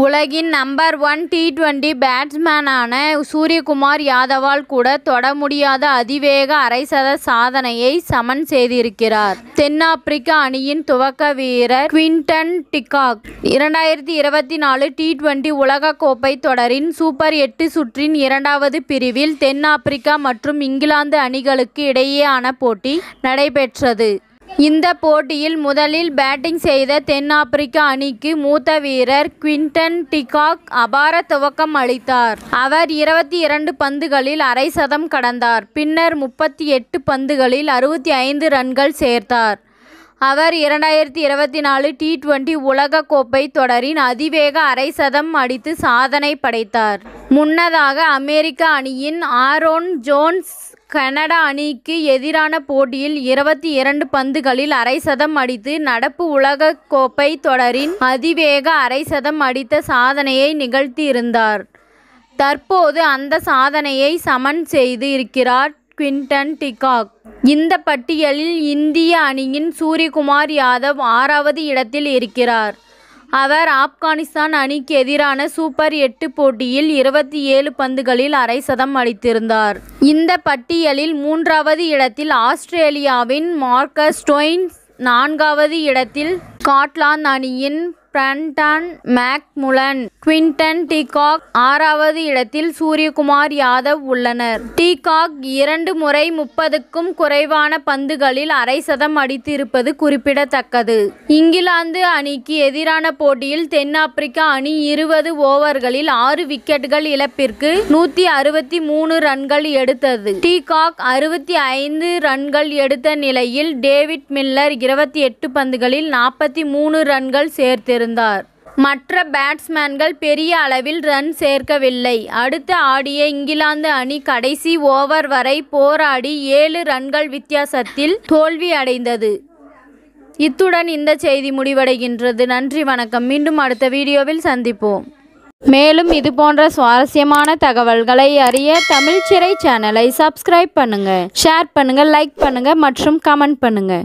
உலகின் number 1 T20 பேட்ஸ்மேனான Suryakumar யாதவால் கூட தொட முடியாத அதிவேக அரைசத சாதனையை சமன் செய்திருக்கிறார். தென்னாப்பிரிக்க அணியின் துவக்க வீரர் குவின்டன் டிகாக் 2024 T20 உலகக்கோப்பை தொடரின் சூப்பர் 8 சுற்றின் இரண்டாவது பிரிவில் தென்னாப்பிரிக்கா மற்றும் இங்கிலாந்து அணிகளுக்கு இடையேயான போட்டி நடைபெற்றது. இந்த போட்டியில் முதலில் பேட்டிங் செய்த தென்னாப்பிரிக்க அணிக்கு மூத்த வீரர் குவின்டன் டிகாக் அபார துவக்கம் அளித்தார். அவர் 22 பந்துகளில் அரை சதம் கடந்தார். பின்னர் 38 பந்துகளில் 65 ரன்கள் சேர்த்தார். அவர் 2024 T20 உலகக்கோப்பை தொடரின் அதிவேக அரை சதம் அடித்து சாதனை படைத்தார். முன்னதாக அமெரிக்க அணியின் ஆரோன் ஜோன்ஸ் கனடா அணிக்கு எதிரான போட்டியில் 22 பந்துகளில் அரை சதம் அடித்து நடப்பு உலகக்கோப்பை தொடரின் அதிவேக அரை சதம் அடித்த சாதனையை நிகழ்த்தியிருந்தார். தற்போது அந்த சாதனையை சமன் செய்து இருக்கிறார் குவின்டன் டிகாக். இந்த பட்டியலில் இந்திய அணியின் சூரியகுமார் யாதவ் 6வது இடத்தில் இருக்கிறார். அவர் ஆப்கானிஸ்தான் அணிக்கு எதிரான சூப்பர் 8 போட்டியில் 27 பந்துகளில் அரை சதம் அடித்திருந்தார். இந்த பட்டியலில் 3வது இடத்தில் ஆஸ்திரேலியாவின் மார்க்கஸ் ஸ்டோயின்ஸ், 4வது இடத்தில் ஸ்காட்லாந்து அணியின் பிராண்டன் மேக்முல்லன், குவின்டன் டிகாக் 6வது இடத்தில் சூரியகுமார் யாதவ் உள்ளனர். டிகாக் 2 முறை 30க்கும் குறைவான பந்துகளில் அரை சதம் அடித்திருப்பது குறிப்பிடத்தக்கது. இங்கிலாந்து அணிக்கு எதிரான போட்டியில் தென்னாப்பிரிக்கா அணி 20 ஓவர்களில் 6 விக்கெட்டுகள் இழப்பிற்கு 163 ரன்கள் எடுத்தது. டிகாக் 65 ரன்கள் எடுத்த நிலையில் டேவிட் மில்லர் 28 பந்துகளில் 43 ரன்கள் சேர்த்திருந்தார். மற்ற பேட்ஸ்மேன்கள் பெரிய அளவில் ரன் சேர்க்கவில்லை. அடுத்து ஆடிய இங்கிலாந்து அணி கடைசி ஓவர் வரை போராடி 7 ரன்கள் வித்தியாசத்தில் தோல்வி அடைந்தது. இத்துடன் இந்த செய்தி முடிவடைகின்றது. நன்றி, வணக்கம். மீண்டும் அடுத்த வீடியோவில் சந்திப்போம். மேலும் இது போன்ற சுவாரஸ்யமான தகவல்களை அறிய தமிழ் சிறை சேனலை சப்ஸ்கிரைப் பண்ணுங்க, ஷேர் பண்ணுங்க, லைக் பண்ணுங்க மற்றும் கமெண்ட் பண்ணுங்க.